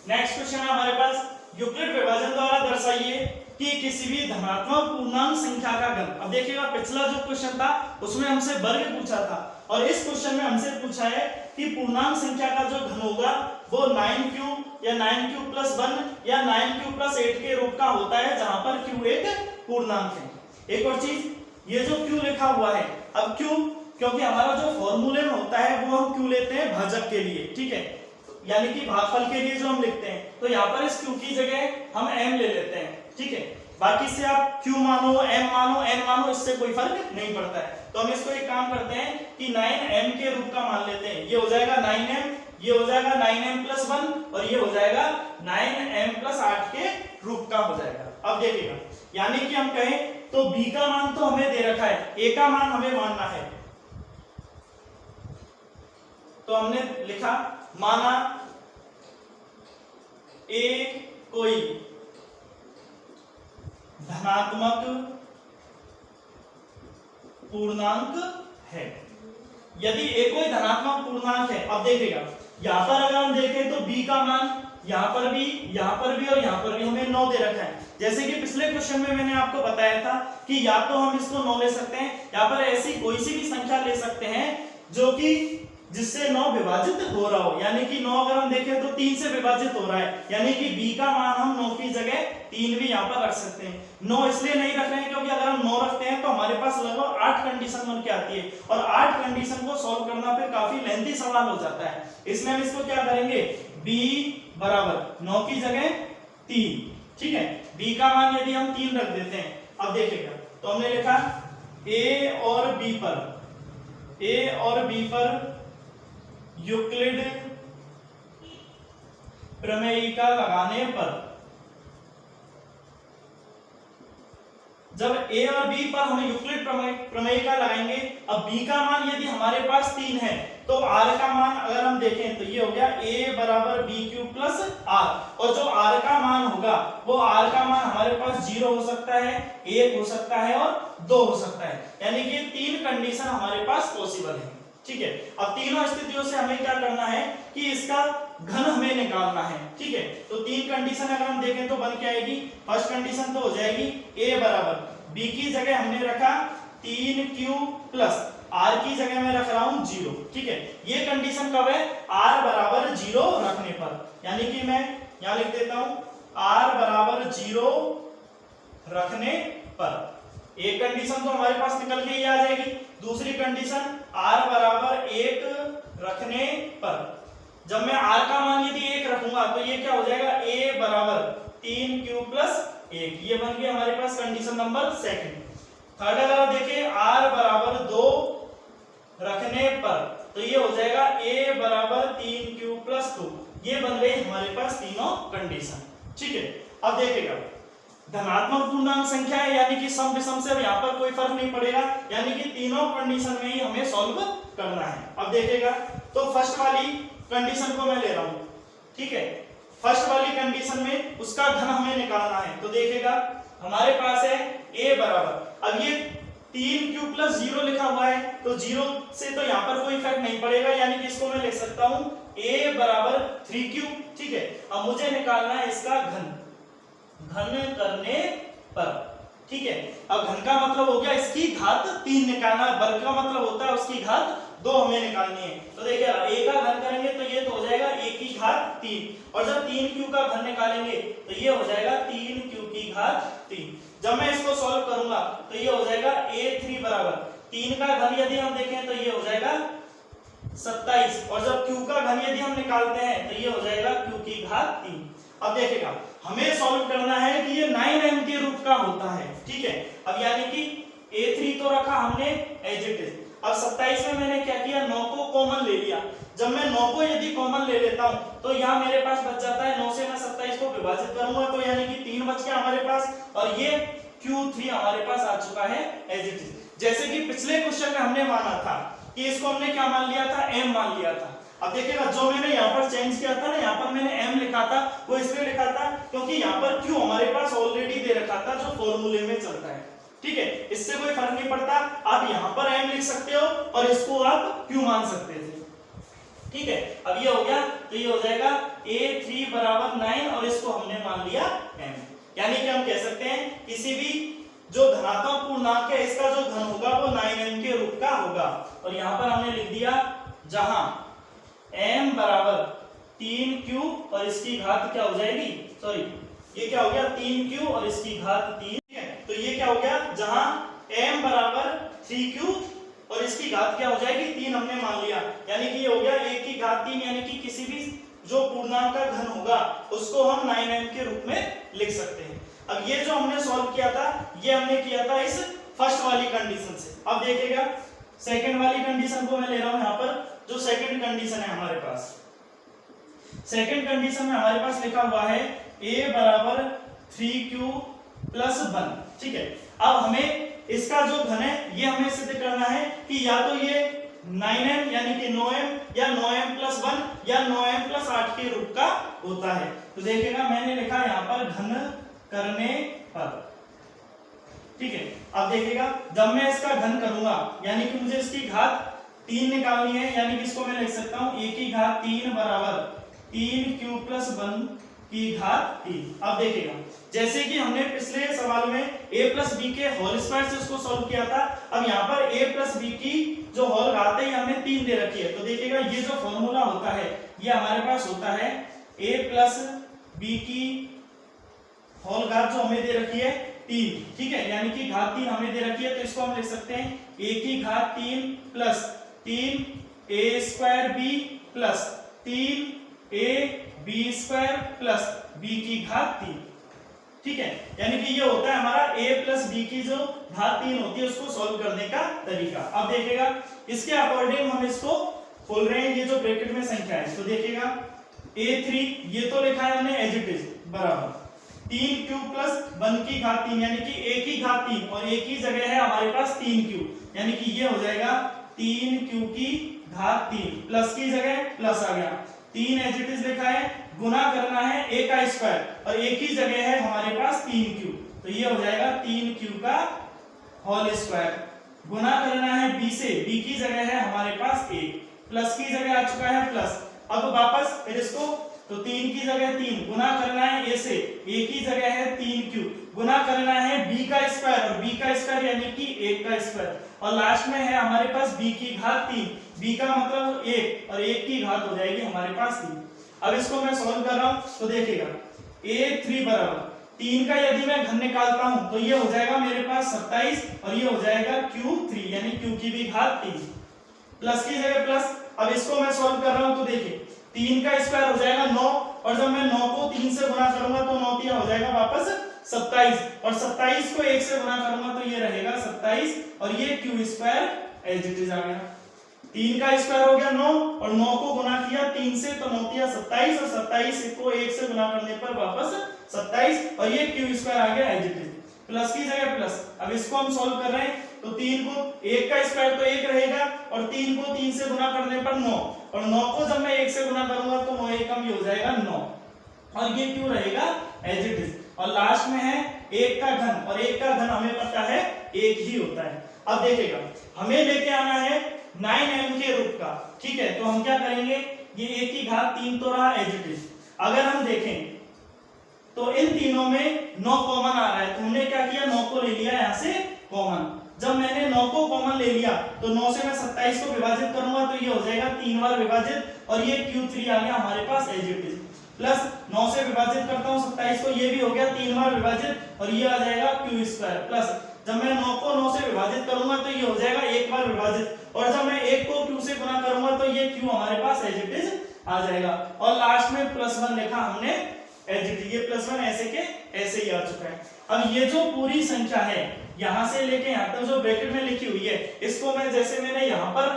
S1: नेक्स्ट क्वेश्चन है हमारे पास, यूक्लिड विभाजन द्वारा दर्शाइए कि किसी भी धनात्मक पूर्णांक संख्या का घन। अब देखिएगा पिछला जो क्वेश्चन था उसमें हमसे वर्ग पूछा था, और इस क्वेश्चन में हमसे पूछा है कि पूर्णांक संख्या का जो घन होगा वो 9q या 9q प्लस 1 या 9q प्लस 8 के रूप का होता है, जहां पर q एक पूर्णांक है। एक और चीज, ये जो q लिखा हुआ है, अब q क्योंकि हमारा जो फॉर्मूले में होता है वो हम q लेते हैं भाजक के लिए, ठीक है, यानी कि भागफल के लिए जो हम लिखते हैं, तो यहाँ पर इस q की जगह हम m ले लेते हैं, ठीक है। बाकी से आप q मानो, m मानो, n मानो, इससे कोई फर्क नहीं पड़ता है। तो हम इसको एक काम करते हैं कि 9m के रूप का मान लेते हैं, ये हो जाएगा 9m, ये हो जाएगा 9m प्लस 1 और ये हो जाएगा 9m प्लस 8 के रूप का हो जाएगा। अब देखिएगा, यानी कि हम कहें तो b का मान तो हमें दे रखा है, a का मान हमें मानना है, तो हमने लिखा माना a कोई धनात्मक पूर्णांक है। यदि a कोई धनात्मक पूर्णांक है, अब देखिएगा यहां पर अगर हम देखें तो b का मान यहां पर भी और यहां पर भी हमें 9 दे रखा है। जैसे कि पिछले क्वेश्चन में मैंने आपको बताया था कि या तो हम इसको 9 ले सकते हैं, या पर ऐसी कोई सी भी संख्या ले सकते हैं जो कि जिससे 9 विभाजित हो रहा हो, यानी कि 9 अगर हम देखें तो 3 से विभाजित हो रहा है, यानी कि b का मान हम 9 की जगह 3 भी यहाँ पर रख सकते हैं। 9 इसलिए नहीं रख रहे हैं क्योंकि अगर हम 9 रखते हैं तो हमारे पास लगभग 8 कंडीशन बन के आती है, और 8 कंडीशन को सॉल्व करना फिर काफी लेंथी सवाल हो जाता है। इसलिए हम इसको क्या करेंगे, b बराबर 9 की जगह 3, ठीक है, b का मान यदि हम 3 रख देते हैं। अब देखिएगा, तो हमने लिखा a और b पर यूक्लिड प्रमेयिका लगाने पर, जब a और b पर हम यूक्लिड प्रमेयिका लगाएंगे, अब b का मान यदि हमारे पास 3 है तो r का मान अगर हम देखें तो ये हो गया a बराबर bq प्लस r, और जो r का मान होगा वो r का मान हमारे पास 0 हो सकता है, 1 हो सकता है और 2 हो सकता है, यानी कि 3 कंडीशन हमारे पास पॉसिबल है, ठीक है। अब तीनों स्थितियों से हमें क्या करना है कि इसका घन हमें निकालना है, ठीक है। तो 3 कंडीशन अगर हम देखें तो बन के आएगी, फर्स्ट कंडीशन तो हो जाएगी a बराबर b की जगह हमने रखा 3q प्लस r की जगह मैं रख रहा हूं 0, ठीक है। ये कंडीशन कब है, r बराबर 0 रखने पर, यानी कि मैं यहां लिख देता हूं r बराबर 0 रखने पर। एक कंडीशन तो हमारे पास निकल के ही आ जाएगी, दूसरी कंडीशन r बराबर 1 रखने पर, जब मैं r का मान यदि 1 रखूंगा तो ये क्या हो जाएगा, a बराबर 3q प्लस 1, ये बन गया हमारे पास कंडीशन नंबर सेकंड। थर्ड अगर आप देखें r बराबर 2 रखने पर, तो ये हो जाएगा a बराबर 3q प्लस 2, ये बन गई हमारे पास तीनों कंडीशन, ठीक है। अब देखिएगा धनात्मक पूर्णांक संख्या है, यानी कि सम विषम से यहाँ पर कोई फर्क नहीं पड़ेगा, यानी कि तीनों कंडीशन में ही हमें सॉल्व करना है। अब देखिएगा, तो फर्स्ट वाली कंडीशन को मैं ले रहा हूं, ठीक है। फर्स्ट वाली कंडीशन में उसका घन हमें निकालना है, तो देखिएगा हमारे पास है a बराबर, अब ये 3q प्लस 0 लिखा हुआ है, तो 0 से तो यहाँ पर कोई इफेक्ट नहीं पड़ेगा, यानी कि इसको मैं लिख सकता हूं a बराबर 3q, ठीक है। अब मुझे निकालना है इसका घन करने पर, ठीक है। अब घन का मतलब हो गया इसकी घात 3 निकालना, वर्ग का मतलब होता है उसकी घात 2 हमें निकालनी है। तो देखिए a का घन करेंगे तो ये तो हो जाएगा a की घात 3, और जब 3q का घन निकालेंगे तो ये हो जाएगा 3q की घात 3। जब मैं इसको सॉल्व करूंगा तो ये हो जाएगा a3 बराबर 3 का घन यदि हम देखें तो ये हो जाएगा 27, और जब q का घन यदि हम निकालते हैं तो ये हो जाएगा q की घात 3। अब देखिएगा हमें सॉल्व करना है कि ये 9m के रूप का होता है, ठीक है। अब यानी कि a3 तो रखा हमने एज इट इज, अब 27 में मैंने क्या किया, 9 को कॉमन ले लिया, जब मैं 9 को यदि कॉमन ले लेता हूं तो यहाँ मेरे पास बच जाता है 9 से मैं 27 को विभाजित करूंगा तो यानी कि 3 बच गया हमारे पास, और ये Q3 हमारे पास आ चुका है एज इट इज। जैसे कि पिछले क्वेश्चन में हमने माना था कि इसको हमने क्या मान लिया था, m मान लिया था। अब देखिएगा जो मैंने यहाँ पर चेंज किया था ना, यहाँ पर मैंने m लिखा था, वो इसलिए लिखा था क्योंकि यहाँ पर q हमारे पास ऑलरेडी दे रखा था जो फॉर्मूले में चलता है, ठीक है, इससे कोई फर्क नहीं पड़ता। आप यहाँ पर m लिख सकते हो और इसको आप q मान सकते थे, ठीक है। अब ये हो गया, तो ये हो जाएगा a3 बराबर 9 और इसको हमने मान लिया m, यानी कि हम कह सकते हैं किसी भी जो धनात्मक पूर्णांक है इसका जो घन होगा वो 9m के रूप का होगा। और यहाँ पर हमने लिख दिया जहां m बराबर 3q और इसकी घात क्या हो जाएगी, सॉरी ये क्या हो गया 3q और इसकी घात 3, ठीक है। तो ये क्या हो गया, जहां m बराबर 3q और इसकी घात क्या हो जाएगी 3 हमने मान लिया, यानी कि ये हो गया 1 की घात 3, यानी कि किसी भी जो पूर्णांक का घन होगा उसको हम 9m के रूप में लिख सकते हैं। अब ये जो हमने सॉल्व किया था ये हमने किया था इस फर्स्ट वाली कंडीशन से। अब देखिएगा सेकंड वाली कंडीशन को मैं ले रहा हूं यहाँ पर। जो सेकंड कंडीशन है हमारे पास, सेकंड कंडीशन में हमारे पास लिखा हुआ है a बराबर 3q प्लस 1, ठीक है। अब हमें इसका जो घन है ये हमें सिद्ध करना है कि या तो ये 9m यानी कि 9m या 9m प्लस 1 या 9m प्लस 8 के रूप का होता है। तो देखिएगा मैंने लिखा यहाँ पर घन करने पर, ठीक है। अब देखिएगा जब मैं इसका घन करूंगा यानी कि मुझे इसकी घात 3 निकालनी है, यानी कि इसको मैं लिख सकता हूं a की घात 3 बराबर 3q प्लस 1 की घात 3। अब देखिएगा जैसे कि हमने पिछले सवाल में a प्लस बी के होल स्क्वायर से उसको सॉल्व किया था, अब यहाँ पर a प्लस बी की जो होल घात है हमें 3 दे रखी है। तो देखिएगा ये जो फॉर्मूला होता है ये हमारे पास होता है a प्लस बी की होल घात जो हमें दे रखी है 3, ठीक है, यानी कि घात 3 हमें दे रखी है। तो इसको हम लिख सकते हैं a की घात 3 plus 3a square b plus 3a b square plus b की घात 3, ठीक है। यानी कि ये होता है हमारा a प्लस b की जो घात 3 होती है उसको सॉल्व करने का तरीका। अब देखिएगा इसके अकॉर्डिंग हम इसको खोल रहे हैं, ये जो ब्रैकेट में संख्या है। तो देखिएगा a3 ये तो लिखा है हमने एज इट इज बराबर 3q प्लस 1 की घात 3, यानी कि a की घात 3 और a की जगह है हमारे पास 3q, यानी कि ये हो जाएगा 3q की घात 3 प्लस की जगह प्लस आ गया, 3 एज इट इज लिखा है, गुना करना है a का स्क्वायर और a की जगह है हमारे पास 3q, तो ये हो जाएगा 3q का होल स्क्वायर, गुना करना है b से, b की जगह है हमारे पास a, प्लस की जगह आ चुका है प्लस। अब वापस फिर इसको, तो 3 की जगह 3, गुना करना है a से, a की जगह है 3q, गुना करना है b का स्क्वायर और b का स्क्वायर यानी कि 1 का स्क्वायर, और लास्ट में है हमारे पास b की घात 3, b का मतलब 1 और 1 की घात हो जाएगी हमारे पास 3। अब इसको मैं सॉल्व कर रहा हूं तो देखिएगा a3 बराबर 3 का यदि मैं घन निकालता हूं तो ये हो जाएगा मेरे पास 27 और ये हो जाएगा q3 यानी q की भी घात 3, प्लस की जगह प्लस। अब इसको मैं सॉल्व कर रहा हूं तो देखिए 3 का स्क्वायर हो जाएगा 9 और जब मैं 9 को 3 से गुना करूंगा तो 9 3 हो जाएगा वापस 27 और 27 को 1 से गुना करूंगा तो ये रहेगा 27 और ये q square as it is आ गया। 3 का स्क्वायर हो गया 9 और 9 को गुना किया 3 से तो 9 3 27 और 27 को 1 से गुना करने पर वापस 27 और ये q स्क्वायर आ गया एज इट इज, प्लस की जगह प्लस। अब इसको हम सॉल्व कर रहे हैं तो 3 को 1 का स्क्वायर तो 1 रहेगा और 3 को 3 से गुना करने पर 9 और 9 को जब मैं 1 से गुना करूंगा तो 9 एकम ही हो जाएगा 9 और ये क्यों रहेगा एज इट इज। और लास्ट में है 1 का घन और 1 का घन हमें पता है 1 ही होता है। अब देखिएगा हमें लेके आना है 9m के रूप का, ठीक है। तो हम क्या करेंगे, ये 1 की घात 3 तो रहा एज इट इज। अगर हम देखें तो इन तीनों में 9 कॉमन आ रहा है, तो हमने क्या किया 9 को ले लिया यहाँ से कॉमन। जब मैंने 9 को कॉमन ले लिया तो 9 से मैं 27 को विभाजित करूंगा तो ये हो जाएगा 3 बार विभाजित और ये q3 आ गया हमारे पास एज इट इज, प्लस 9 से विभाजित करता हूं 27 को, ये भी हो गया 3 बार विभाजित और ये आ जाएगा q स्क्वायर, प्लस जब मैं 9 को 9 से विभाजित करूंगा तो ये हो जाएगा 1 बार विभाजित और जब मैं 1 को q से गुना करूंगा तो ये q हमारे पास एज इट इज आ जाएगा और लास्ट में +1 लिखा हमने एज इट इज, ये +1 ऐसे के ऐसे ही आ चुका है। अब ये जो पूरी संख्या है यहां से लेके यहां तक जो ब्रैकेट में लिखी हुई है इसको मैं जैसे मैंने यहां पर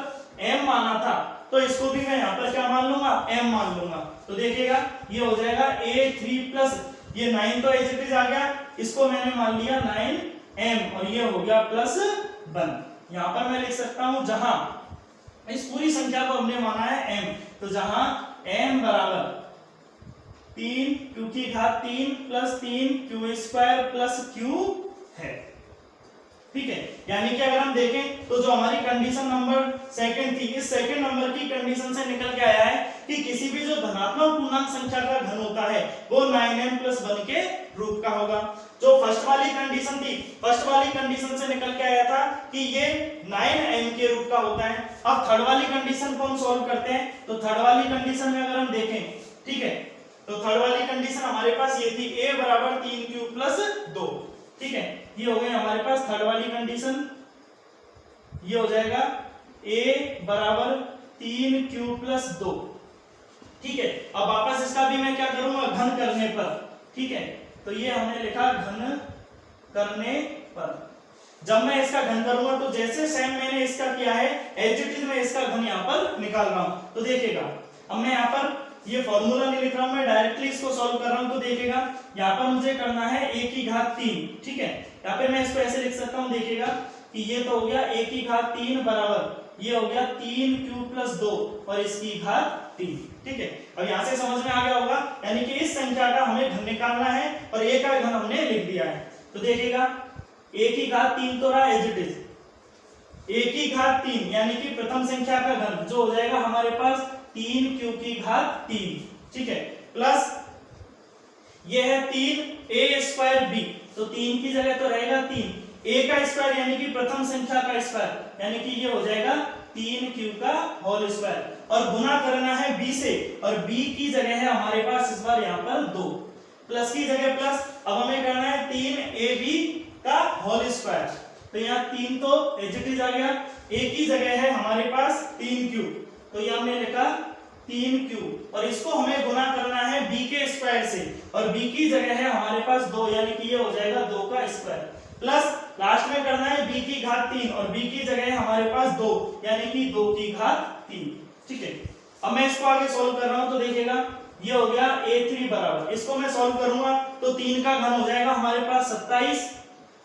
S1: m माना था तो इसको भी मैं यहाँ पर क्या मान लूंगा, m मान लूंगा। तो देखिएगा ये हो जाएगा a3 प्लस ये 9 तो एज इट इज आ गया, इसको मैंने मान लिया 9m और ये हो गया प्लस 1। यहाँ पर मैं लिख सकता हूं जहां इस पूरी संख्या को हमने माना है m, तो जहां m बराबर 3 q की घात 3 plus 3 q square plus q है। ठीक है, यानी कि अगर हम देखें तो जो हमारी कंडीशन नंबर सेकंड थी, इस सेकंड नंबर की कंडीशन से निकल के आया है कि किसी भी जो धनात्मक पूर्णांक संख्या का घन होता है वो 9m प्लस 1 के रूप का होगा। जो फर्स्ट वाली कंडीशन थी, फर्स्ट वाली कंडीशन से निकल के आया था कि ये 9m के रूप का होता है। अब थर्ड वाली कंडीशन को हम सॉल्व करते हैं, तो थर्ड वाली कंडीशन में अगर हम देखें, ठीक है, तो थर्ड वाली कंडीशन हमारे पास ये थी a बराबर 3q प्लस 2। ठीक है, ये हो गई हमारे पास थर्ड वाली कंडीशन। ये हो जाएगा a बराबर 3q प्लस 2। ठीक है, अब वापस इसका भी मैं क्या करूंगा, घन करने पर। ठीक है, तो ये हमने लिखा घन करने पर। जब मैं इसका घन करूंगा तो जैसे सेम मैंने इसका किया है एज इट इज मैं इसका घन यहाँ पर निकाल रहा हूं। तो देखिएगा अब मैं यहाँ पर ये फॉर्मूला नहीं लिख रहा हूं, मैं डायरेक्टली इसको सॉल्व कर रहा हूं। तो देखिएगा यहाँ पर मुझे करना है a की घात 3। ठीक है, यहाँ पे मैं इसको ऐसे लिख सकता हूँ, देखिएगा कि ये तो हो गया a की घात 3 बराबर ये हो गया 3q प्लस 2 और इसकी घात 3। ठीक है, अब यहाँ से समझ में आ गया होगा, यानी कि इस संख्या का हमें घन निकालना है और a का घन हमने लिख दिया है। तो देखिएगा a की घात 3 तो रहा एज इट इज, a की घात 3 यानी कि प्रथम संख्या का घन जो हो जाएगा हमारे पास 3q की घात 3। ठीक है, प्लस ये है 3a स्क्वायर b, तो 3 की जगह तो रहेगा 3 a का स्क्वायर यानी कि प्रथम संख्या का स्क्वायर, यानी कि ये हो जाएगा 3q का होल स्क्वायर, और गुना करना है b से, और b की जगह है हमारे पास इस बार यहाँ पर 2, प्लस की जगह प्लस। अब हमें करना है 3ab का होल स्क्वायर, तो यहाँ 3 तो एज इट इज आ गया, a की जगह है हमारे पास 3q, तो ये हमने लिखा 3q, और इसको हमें गुना करना है b के स्क्वायर से, और b की जगह है हमारे पास 2, यानी कि ये हो जाएगा 2 का स्क्वायर, प्लस लास्ट में करना है b की घात 3, और b की जगह है हमारे पास 2, यानी कि 2 की घात 3। ठीक है, अब मैं इसको आगे सॉल्व कर रहा हूं। तो देखिएगा ये हो गया a3 बराबर, इसको मैं सॉल्व करूंगा तो 3 का घन हो जाएगा हमारे पास 27,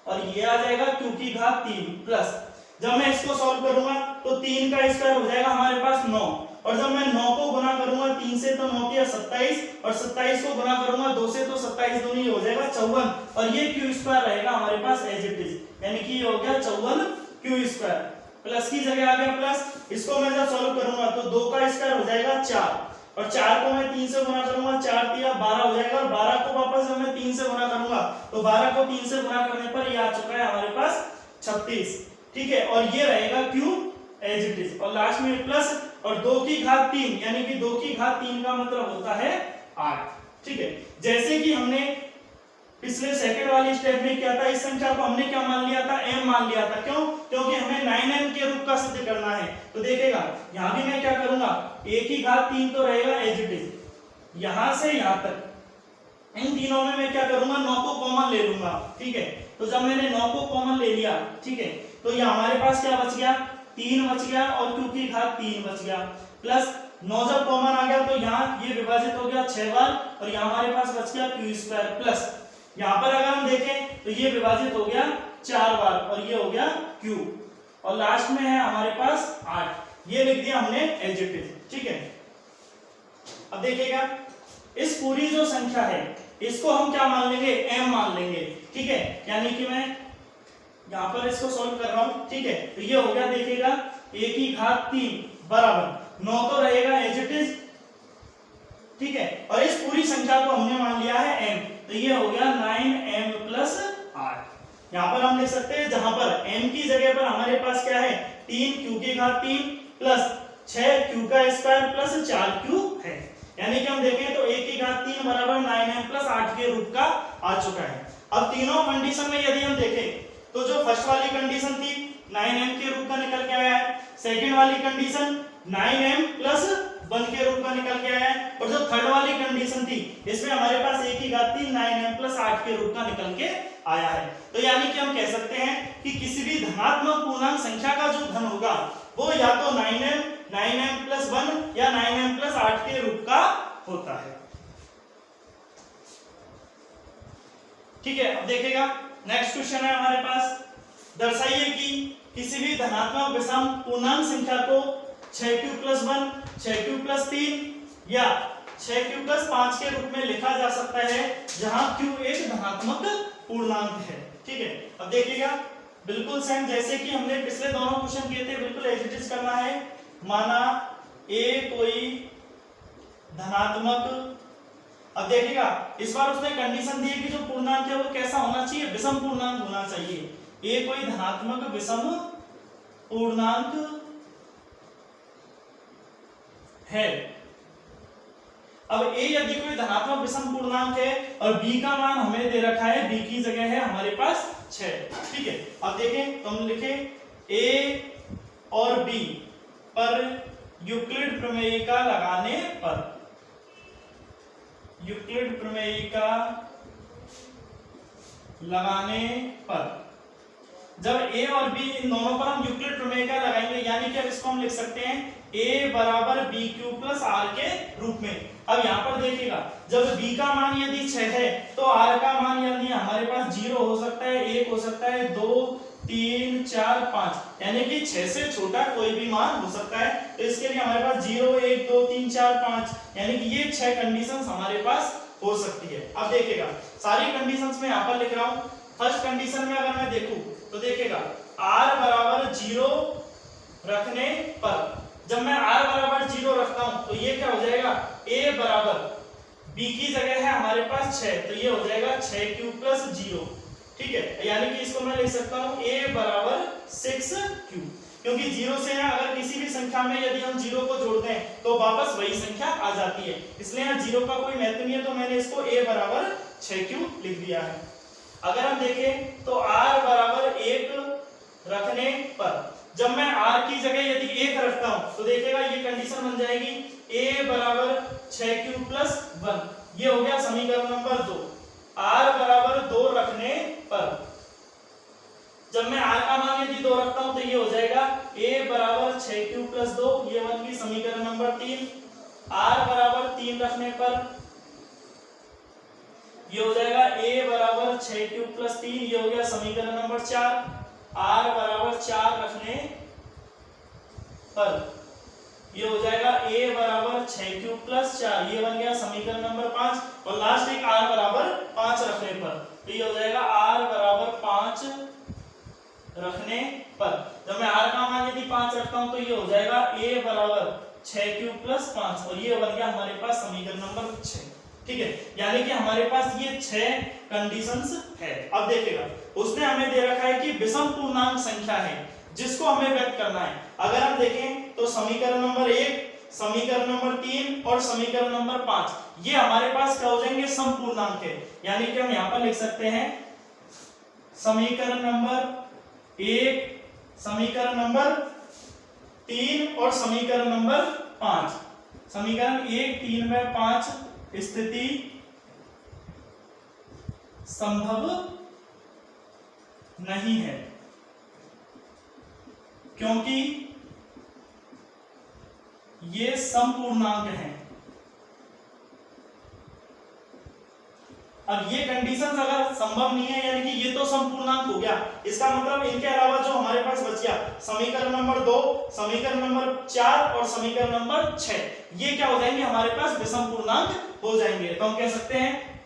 S1: और ये आ जाएगा q की घात 3 प्लस, जब मैं इसको सॉल्व करूंगा तो 3 का स्क्वायर हो जाएगा हमारे पास 9, और जब मैं 9 को गुना करूंगा 3 से तो 9 की 27, और 27 को गुना करूंगा 2 से तो 27 दूनी हो जाएगा 54, और ये q स्क्वायर रहेगा हमारे पास एज इट इज, यानी कि ये हो गया 54q स्क्वायर, प्लस की जगह आ गया प्लस। इसको मैं जब सॉल्व करूंगा तो 2 का स्क्वायर हो जाएगा 4, और 4 को मैं 3 से गुना करूंगा, 4 3 12 हो जाएगा, और 12 को वापस जब मैं 3 से गुना करूंगा तो 12 को 3 से गुना करने पर ये आ चुका है हमारे पास 36। ठीक है, और ये रहेगा q एज इट इज, और लास्ट में प्लस, और 2 की घात 3 यानी कि 2 की घात 3 का मतलब होता है 8। ठीक है, जैसे कि हमने पिछले सेकंड वाली स्टेप में किया था, इस संख्या को हमने क्या मान लिया था, m मान लिया था। क्यों? क्योंकि हमें 9m के रूप का सिद्ध करना है। तो देखिएगा यहां भी मैं क्या करूंगा, a की घात 3 तो रहेगा एज इट इज, यहां से यहां तक इन तीनों में मैं क्या करूंगा, 9 को कॉमन ले लूंगा। ठीक है, तो जब मैंने 9 को कॉमन ले लिया, ठीक है, तो ये हमारे पास क्या बच गया, 3 बच गया, और q की घात 3 बच गया, प्लस 9 जब कॉमन आ गया तो यहाँ ये विभाजित हो गया 6 बार, और यहाँ हमारे पास बच गया q स्क्वायर, प्लस यहाँ पर अगर हम देखें तो ये विभाजित हो गया 4 बार, और ये हो गया q, और लास्ट में है हमारे पास 8, ये लिख दिया हमने एज इट इज। ठीक है, अब देखिएगा इस पूरी जो संख्या है इसको हम क्या मान लेंगे, m मान लेंगे। ठीक है, यानी कि मैं यहाँ पर इसको सॉल्व कर रहा हूं। ठीक है, तो ये हो गया, देखिएगा a की घात 3 बराबर 9 तो रहेगा एज इट इज। ठीक है, और इस पूरी संख्या को हमने मान लिया है m, तो ये हो गया 9m प्लस 8। यहाँ पर हम लिख सकते हैं, जहां पर m की जगह पर हमारे पास क्या है, 3q की घात 3 प्लस 6q का स्क्वायर प्लस 4q है, यानी कि हम देखें तो a की घात 3 बराबर 9m प्लस 8 के रूप का आ चुका है। अब तीनों कंडीशन में यदि हम देखें तो जो फर्स्ट वाली कंडीशन थी 9m के रूप का निकल के आया है, सेकंड वाली कंडीशन 9m प्लस 1 के रूप का निकल के आया है, और जो थर्ड वाली कंडीशन थी इसमें हमारे पास a की घात 3 9m प्लस 8 के रूप का निकल के आया है। तो यानी कि हम कह सकते हैं कि किसी भी धनात्मक पूर्णांक संख्या का जो घन होगा वो या तो 9m 9m+1 या 9m+8 के रूप का होता है। ठीक है, अब देखिएगा नेक्स्ट क्वेश्चन है हमारे पास, दर्शाइए कि किसी भी धनात्मक विषम पूर्णांक संख्या को 6q+1 6q+3 या 6q+5 के रूप में लिखा जा सकता है जहां q एक धनात्मक पूर्णांक है। ठीक है, अब देखिएगा बिल्कुल सेम जैसे कि हमने पिछले दोनों क्वेश्चन किए थे, बिल्कुल एज इट इज करना है। माना a कोई धनात्मक, अब देखिएगा इस बार उसने कंडीशन दी है कि जो पूर्णांक है वो कैसा होना चाहिए, विषम पूर्णांक होना चाहिए। a कोई धनात्मक विषम पूर्णांक है। अब a यदि कोई धनात्मक विषम पूर्णांक है और b का मान हमें दे रखा है, b की जगह है हमारे पास 6। ठीक है, अब देखें तो हम लिखे a और b पर यूक्लिड प्रमेय का लगाने पर, यूक्लिड प्रमेय का लगाने पर जब a और b इन दोनों पर हम यूक्लिड प्रमेय का लगाएंगे, यानी कि अब इसको हम लिख सकते हैं a बराबर bq+r के रूप में। अब यहाँ पर देखिएगा जब b का मान यदि 6 है तो r का मान यदि हमारे पास 0 हो सकता है, 1 हो सकता है, 2 3 4 5, यानी कि 6 से छोटा कोई भी मान हो सकता है। तो इसके लिए हमारे पास 0 1 2 3 4 5 यानी कि ये 6 कंडीशंस हमारे पास हो सकती है। अब देखिएगा सारी कंडीशंस में यहाँ पर लिख रहा हूँ। फर्स्ट कंडीशन में अगर मैं देखूं तो देखिएगा r बराबर 0 रखने पर, जब मैं r बराबर 0 रखता हूं तो ये क्या हो जाएगा, a बराबर b की जगह है हमारे पास 6, तो ये हो जाएगा 6q+0। ठीक है, यानी कि इसको मैं लिख सकता हूं a बराबर 6q, क्योंकि 0 से यहाँ अगर किसी भी संख्या में यदि हम 0 को जोड़ते हैं तो वापस वही संख्या आ जाती है, इसलिए यहाँ 0 का कोई महत्व नहीं है, तो मैंने इसको a बराबर 6q लिख दिया है। अगर हम देखें तो r बराबर 1 रखने पर, जब मैं r की जगह यदि 1 रखता हूं तो देखिएगा ये कंडीशन बन जाएगी a बराबर 6q+1, ये हो गया समीकरण नंबर 2। r बराबर 2 रखने पर, जब मैं r का मान यदि 2 रखता हूं तो ये हो जाएगा a बराबर 6q+2, ये बन गई समीकरण नंबर 3। r बराबर 3 रखने पर ये हो जाएगा a बराबर 6q+3, ये हो गया समीकरण नंबर 4। r बराबर 4 रखने पर ये हो जाएगा a बराबर 6q+4, ये बन गया समीकरण नंबर 5। और लास्ट एक r बराबर 5 रखने पर, तो ये हो जाएगा r बराबर 5 रखने पर, जब मैं r का मान यदि 5 रखता हूं तो ये हो जाएगा a बराबर 6q+5, और ये बन गया हमारे पास समीकरण नंबर 6। ठीक है, यानी कि हमारे पास ये 6 कंडीशंस है। अब देखिएगा उसने हमें दे रखा है कि विषम पूर्णांक संख्या है जिसको हमें व्यक्त करना है। अगर हम देखें तो समीकरण नंबर 1, समीकरण नंबर 3 और समीकरण नंबर 5 ये हमारे पास क्या हो जाएंगे, समपूर्णांक है, यानी कि हम यहाँ पर लिख सकते हैं समीकरण नंबर 1, समीकरण नंबर 3 और समीकरण नंबर 5। समीकरण 1, 3 व 5 स्थिति संभव नहीं है क्योंकि ये समपूर्णांक हैं। अब ये कंडीशंस अगर संभव नहीं है यानी कि ये तो समपूर्णांक हो गया, इसका मतलब इनके अलावा जो हमारे पास बच गया समीकरण नंबर 2, समीकरण नंबर 4 और समीकरण नंबर 6, ये क्या हो जाएंगे, हमारे पास विषम पूर्णांक हो जाएंगे। तो हम कह सकते हैं,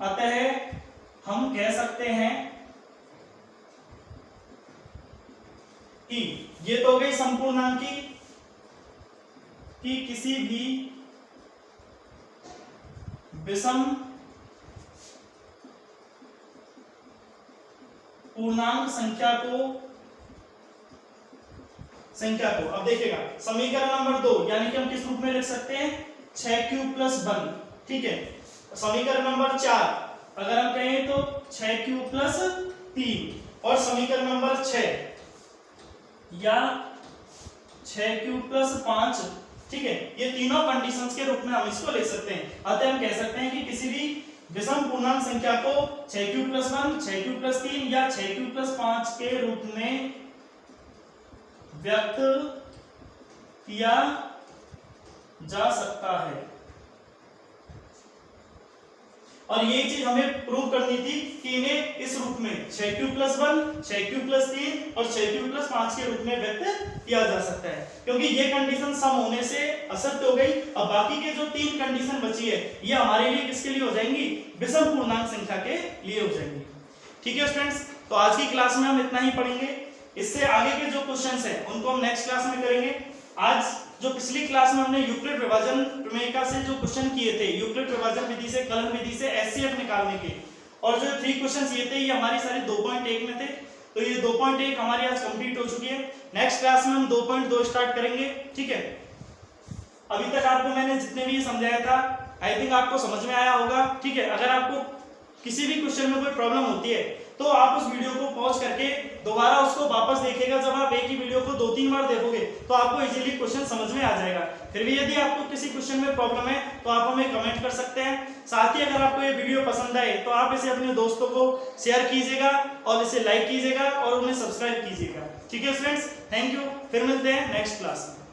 S1: अतः हम कह सकते हैं कि ये तो हो गई समपूर्णांकी कि किसी भी विषम पूर्णांक संख्या को अब देखिएगा समीकरण नंबर 2 यानी कि हम किस रूप में लिख सकते हैं, 6q+1। ठीक है, समीकरण नंबर 4 अगर हम कहें तो 6q+3 और समीकरण नंबर 6 या 6q+5। ठीक है, ये तीनों कंडीशंस के रूप में हम इसको लिख सकते हैं। अतः हम कह सकते हैं कि किसी भी विषम पूर्णांक संख्या को 6q+1, 6q+3 या 6q+5 के रूप में व्यक्त किया जा सकता है। और ये चीज हमें प्रूव करनी थी कि इन्हें इस रूप में 6q+1, 6q+3 और 6q+5 के रूप में व्यक्त किया जा सकता है, क्योंकि ये कंडीशन सम होने से असत्य हो गई। अब बाकी के जो 3 कंडीशन बची है ये हमारे लिए किसके लिए हो जाएंगी, विषम पूर्णांक संख्या के लिए हो जाएंगी। ठीक है स्टूडेंट्स, तो आज की क्लास में हम इतना ही पढ़ेंगे। इससे आगे के जो क्वेश्चंस हैं उनको हम नेक्स्ट क्लास में करेंगे। आज जो पिछली क्लास में हमने यूक्लिड विभाजन प्रमेयिका से जो क्वेश्चन किए थे, यूक्लिड विभाजन विधि से, कलन विधि से एचसीएफ निकालने के, और जो 3 क्वेश्चंस ये थे ये हमारी सारी 2.1 में थे। तो ये 2.1 हमारी आज कंप्लीट हो चुकी है। नेक्स्ट क्लास में हम 2.2 स्टार्ट करेंगे। ठीक है, अभी तक आपको मैंने जितने भी समझाया था आई थिंक आपको समझ में आया होगा। ठीक है, अगर आपको किसी भी क्वेश्चन में कोई प्रॉब्लम होती है तो आप उस वीडियो को पॉज करके दोबारा उसको वापस देखिएगा। जब आप एक ही वीडियो को 2-3 बार देखोगे तो आपको इजीली क्वेश्चन समझ में आ जाएगा। फिर भी यदि आपको किसी क्वेश्चन में प्रॉब्लम है तो आप हमें कमेंट कर सकते हैं। साथ ही अगर आपको ये वीडियो पसंद आए तो आप इसे अपने दोस्तों को शेयर कीजिएगा और इसे लाइक कीजिएगा और उन्हें सब्सक्राइब कीजिएगा। ठीक है फ्रेंड्स, थैंक यू, फिर मिलते हैं नेक्स्ट क्लास में।